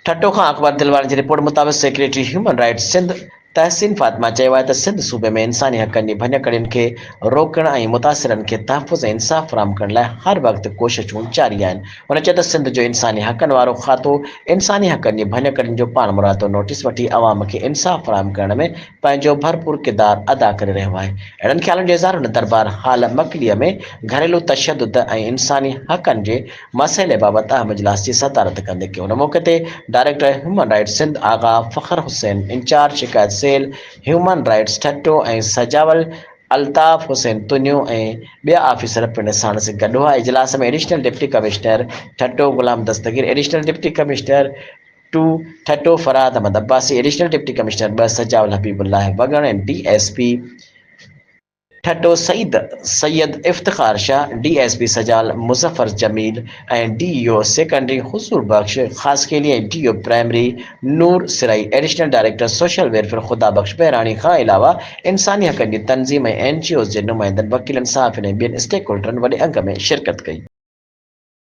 ठट्टो खां अख़बार दिलवार जी रिपोर्ट मुताबिक़ secretary human rights Sindh तहसीन फातिमा चयो आहे त सिंध सूबे में इंसानी हक़नि जी भञकड़ियुनि खे रोकण ऐं मुतासिरनि खे तहफ़ुज़ ऐं इंसाफ़ फ़राहम करण लाइ हर वक़्तु कोशिशूं जारी आहिनि। हुन चयो त सिंध जो इंसानी हक़नि वारो खातो इंसानी हक़नि जी भञकड़ियुनि जो पाण मुरादो नोटिस वठी अवाम खे इंसाफ़ फ़राहम करण में पंहिंजो भरपूर किरदारु अदा करे रहियो आहे। अहिड़नि ख़्यालनि जो इज़हार हुन दरबार हाल मकलीअ में घरेलू तशदुद ऐं इंसानी हक़नि जे मसइले बाबति अहम इजलास जी सदारत कंदे कयो। हुन मौक़े ते डायरेक्टर ह्यूमन राइट्स सिंध आगा फ़खर हुसैन, इंचार्ज शिकायत सेल ह्यूमन राइट्स ठट्टो ऐं सजावल अल्ताफ़ हुसैन तुनियो ऐं ॿिया ऑफिसर पिणु साण सां गॾु हुआ। इजलास में additional deputy commissioner Thatta Ghulam Dastgir, additional deputy commissioner 2 Thatta Farhad Ahmed Abbasi, additional deputy commissioner 2 Sujawal Habibullah वगण ऐं डीएसपी ठट्टो सैयद इफ्तिखार शाह, डीएसपी सजाल मुज़फ़र जमील ऐं डीईओ सेकेंडरी हुजूर बख्श ख़ासकेली ऐं DEO primary Noor Sirai, additional director social welfare Khuda Bakhsh बहराणी खां अलावा इंसानी हक़नि जी तंज़ीम ऐं NGOs जे नुमाइंदनि, वकीलनि, सहाफ़ियुनि ऐं ॿियनि स्टेक होल्डरनि वॾे अंग में शिरकत कई।